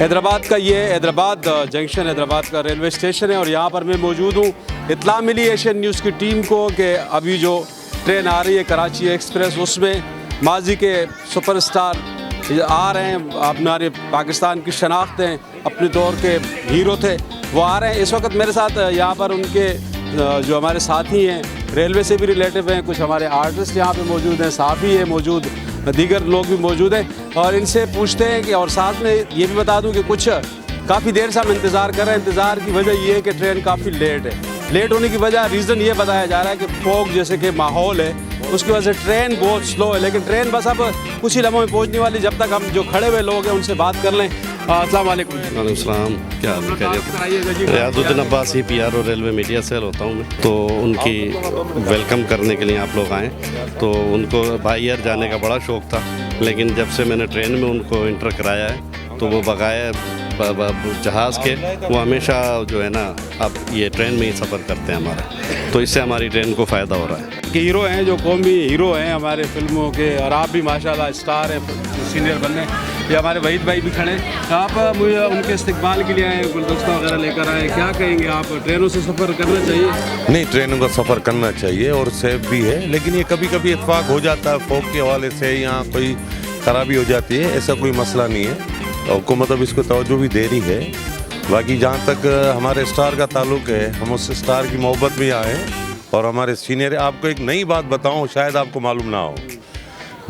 हैदराबाद का ये हैदराबाद जंक्शन हैदराबाद का रेलवे स्टेशन है और यहाँ पर मैं मौजूद हूँ। इत्तला मिली एशियन न्यूज़ की टीम को कि अभी जो ट्रेन आ रही है कराची एक्सप्रेस, उसमें माजी के सुपरस्टार आ रहे हैं, हमारे पाकिस्तान की शनाख्त हैं, अपने दौर के हीरो थे, वो आ रहे हैं। इस वक्त मेरे साथ यहाँ पर उनके जो हमारे साथी हैं, रेलवे से भी रिलेटिव हैं, कुछ हमारे आर्टिस्ट यहाँ पे मौजूद हैं, साफ़ी है मौजूद, दीगर लोग भी मौजूद हैं और इनसे पूछते हैं कि, और साथ में ये भी बता दूं कि कुछ काफ़ी देर से हम इंतज़ार कर रहे हैं। इंतज़ार की वजह ये है कि ट्रेन काफ़ी लेट है। लेट होने की वजह रीज़न ये बताया जा रहा है कि फॉग जैसे कि माहौल है, उसकी वजह से ट्रेन बहुत स्लो है, लेकिन ट्रेन बस अब कुछ ही लम्हों में पहुंचने वाली। जब तक हम जो खड़े हुए लोग हैं उनसे बात कर लें। अस्सलाम वालेकुम। वालेकुम सलाम, क्या खैरियत? रियाजुद्दीन अब्बासी, PR और रेलवे मीडिया से होता हूँ मैं। तो उनकी वेलकम करने के लिए आप लोग आए, तो उनको बाई एयर जाने का बड़ा शौक़ था, लेकिन जब से मैंने ट्रेन में उनको इंटर कराया है तो वो बकाया जहाज़ के वो हमेशा जो है ना अब ये ट्रेन में ही सफ़र करते हैं हमारा, तो इससे हमारी ट्रेन को फ़ायदा हो रहा है। कि हीरो हैं, जो कौमी हीरो हैं हमारे फिल्मों के, और आप भी माशाल्लाह स्टार हैं, सीनियर बनने। ये हमारे वहीद भाई भी खड़े हैं। आप मुझे उनके इस्तकबाल के लिए आए, गुलदस्ता वगैरह लेकर आए, क्या कहेंगे आप? ट्रेनों से सफ़र करना चाहिए? नहीं, ट्रेनों का सफ़र करना चाहिए और सेफ भी है, लेकिन ये कभी कभी इत्तेफाक हो जाता है, फॉग के हवाले से यहाँ कोई ख़राबी हो जाती है, ऐसा कोई मसला नहीं है। हुकूमत अब इसको तवज्जो भी दे रही है। बाकी जहाँ तक हमारे स्टार का ताल्लुक़ है, हम उस स्टार की मोहब्बत में आए और हमारे सीनियर। आपको एक नई बात बताऊँ, शायद आपको मालूम ना हो,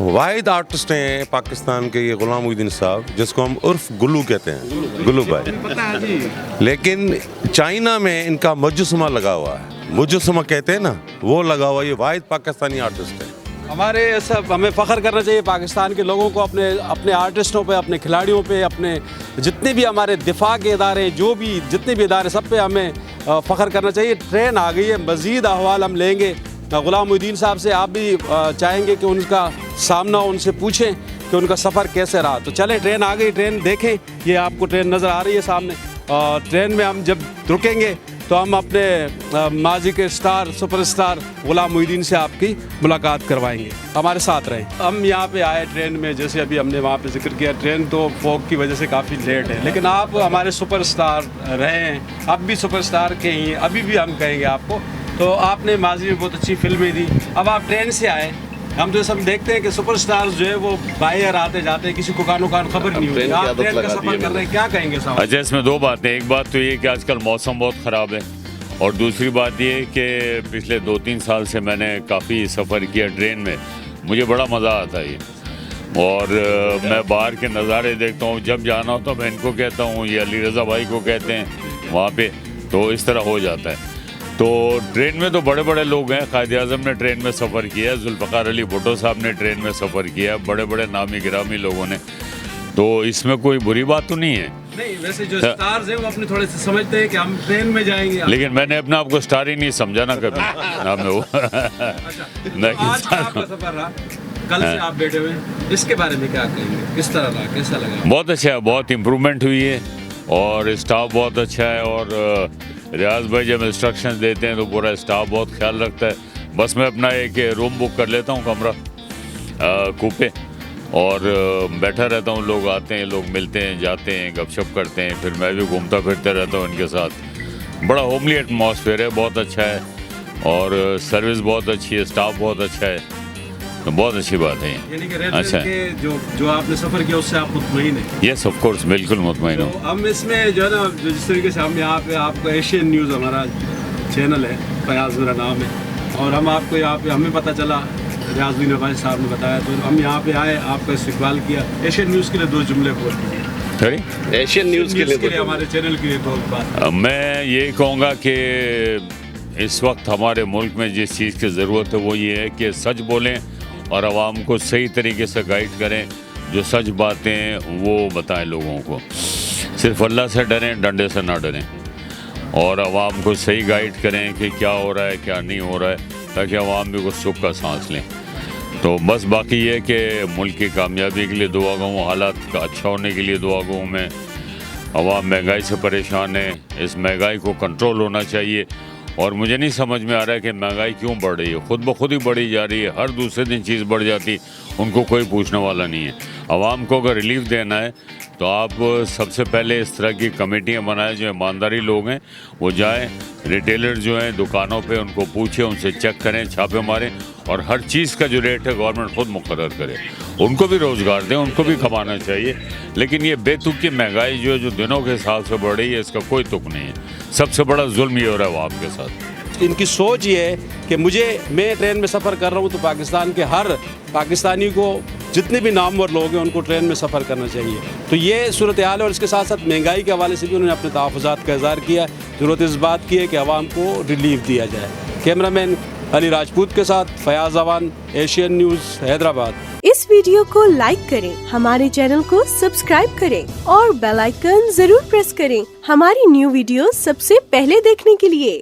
वाहिद आर्टिस्ट हैं पाकिस्तान के ये गुलाम मोहिउद्दीन साहब, जिसको हम उर्फ गुल्लू कहते हैं, गुल्लू भाई। लेकिन चाइना में इनका मुजस्समा लगा हुआ है, मुजस्समा कहते हैं ना, वो लगा हुआ, ये वाहिद पाकिस्तानी आर्टिस्ट है। हमारे सब हमें फ़ख्र करना चाहिए पाकिस्तान के लोगों को, अपने आर्टिस्टों पे, अपने खिलाड़ियों पे, अपने जितने भी हमारे दिफा के इदारे हैं, जो भी जितने भी इदारे, सब पे हमें फ़ख्र करना चाहिए। ट्रेन आ गई है, मज़ीद अहवाल हम लेंगे गुलाम मोहिउद्दीन साहब से। आप भी चाहेंगे कि उनका सामना उनसे पूछें कि उनका सफ़र कैसे रहा। तो चलें, ट्रेन आ गई, ट्रेन देखें, ये आपको ट्रेन नज़र आ रही है सामने। ट्रेन में हम जब रुकेंगे तो हम अपने माजी के स्टार सुपरस्टार गुलाम मोहिउद्दीन से आपकी मुलाकात करवाएंगे। हमारे साथ रहें। हम यहाँ पे आए ट्रेन में, जैसे अभी हमने वहाँ पे जिक्र किया, ट्रेन तो फॉग की वजह से काफ़ी लेट है, लेकिन आप हमारे सुपरस्टार रहे हैं, अब भी सुपरस्टार के ही, अभी भी हम कहेंगे आपको। तो आपने माजी में बहुत अच्छी फिल्में दी, अब आप ट्रेन से आए। हम तो सब देखते हैं कि सुपरस्टार्स जो है वो बाई एयर आते जाते हैं, किसी को कानो कान खबर नहीं होती। आप ट्रेन का सफर कर रहे हैं, क्या कहेंगे साहब? अच्छा, इसमें दो बातें। एक बात तो ये कि आजकल मौसम बहुत ख़राब है, और दूसरी बात ये कि पिछले 2-3 साल से मैंने काफ़ी सफ़र किया ट्रेन में, मुझे बड़ा मज़ा आता है। और मैं बाहर के नज़ारे देखता हूँ, जब जाना हो तो मैं इनको कहता हूँ, ये अली रज़ा भाई को कहते हैं वहाँ पे, तो इस तरह हो जाता है। तो ट्रेन में तो बड़े बड़े लोग हैं, क़ायद आज़म ने ट्रेन में सफ़र किया है, जुल्फ़िकार अली भुट्टो साहब ने ट्रेन में सफ़र किया है, बड़े बड़े नामी गिरामी लोगों ने, तो इसमें कोई बुरी बात तो नहीं है। नहीं, वैसे जो स्टार्स हैं वो अपने थोड़े से समझते हैं कि हम ट्रेन में जाएंगे, लेकिन मैंने अपने आप को स्टार ही नहीं समझा ना कभी। ना मैं वो आज आपका सफ़र रहा, कल से आप बैठे हुए, इसके बारे में क्या कहेंगे? किस तरह रहा, कैसा लगा? बहुत अच्छा है, बहुत इम्प्रूवमेंट हुई है और स्टाफ बहुत अच्छा है। और रियाज भाई जब इंस्ट्रक्शंस देते हैं तो पूरा स्टाफ बहुत ख्याल रखता है। बस मैं अपना एक रूम बुक कर लेता हूँ, कमरा कूपे, और बैठा रहता हूँ। लोग आते हैं, लोग मिलते हैं, जाते हैं, गपशप करते हैं, फिर मैं भी घूमता फिरता रहता हूँ उनके साथ। बड़ा होमली एटमॉस्फेयर है, बहुत अच्छा है, और सर्विस बहुत अच्छी है, स्टाफ बहुत अच्छा है, तो बहुत अच्छी बात है। यानी कि अच्छा के जो आपने सफ़र किया उससे आप मुतमईन हैं? यस, ऑफ कोर्स, बिल्कुल मुतमईन हूँ। तो हम इसमें जो है ना, जिस तरीके से हम यहाँ पे, आपका एशियन न्यूज़ हमारा चैनल है, फयाज़ मेरा नाम है, और हम आपको यहाँ पे, हमें पता चला, रियाजुद्दीन भाई साहब ने बताया, तो हम यहाँ पे आए, आपका इस्तकबाल किया। एशियन न्यूज़ के लिए 2 जुमले बोल दीजिए। एशियन न्यूज़ के लिए हमारे चैनल के लिए 2 बात। मैं ये कहूँगा कि इस वक्त हमारे मुल्क में जिस चीज़ की ज़रूरत है वो ये है कि सच बोलें और आवाम को सही तरीके से गाइड करें, जो सच बातें हैं वो बताएं लोगों को। सिर्फ अल्लाह से डरें, डंडे से ना डरें, और आवाम को सही गाइड करें कि क्या हो रहा है, क्या नहीं हो रहा है, ताकि आवाम भी कुछ सुख का सांस लें। तो बस बाकी ये कि मुल्क की कामयाबी के लिए दुआ गूँ, हालात का अच्छा होने के लिए दुआ गूँ मैं। आवाम महंगाई से परेशान है, इस महंगाई को कंट्रोल होना चाहिए, और मुझे नहीं समझ में आ रहा है कि महंगाई क्यों बढ़ रही है, खुद ब खुद ही बढ़ी जा रही है, हर दूसरे दिन चीज़ बढ़ जाती, उनको कोई पूछने वाला नहीं है। आवाम को अगर रिलीफ देना है तो आप सबसे पहले इस तरह की कमेटियाँ बनाएं, जो ईमानदारी लोग हैं वो जाएं, रिटेलर जो हैं दुकानों पे उनको पूछें, उनसे चेक करें, छापे मारें और हर चीज़ का जो रेट है गवर्नमेंट खुद मुकर्रर करे। उनको भी रोज़गार दें, उनको भी कमाना चाहिए। लेकिन ये बेतुक की महंगाई जो है, जो दिनों के हिसाब से बढ़ रही है, इसका कोई तुक नहीं है। सबसे बड़ा जुल्म ये हो रहा है वो आपके साथ। इनकी सोच ये है कि मैं ट्रेन में सफ़र कर रहा हूँ तो पाकिस्तान के हर पाकिस्तानी को, जितने भी नामवर लोग हैं उनको ट्रेन में सफ़र करना चाहिए। तो ये सूरत हाल है और इसके साथ साथ महंगाई के हवाले से भी उन्होंने अपने तहफ़्फ़ुज़ात का इज़हार किया। ज़रूरत इस बात की है कि आवाम को रिलीफ दिया जाए। कैमरामैन अली राजपूत के साथ फयाज़ अवान, एशियन न्यूज़, हैदराबाद। इस वीडियो को लाइक करें, हमारे चैनल को सब्सक्राइब करें और बेल आइकन जरूर प्रेस करें हमारी न्यू वीडियो सबसे पहले देखने के लिए।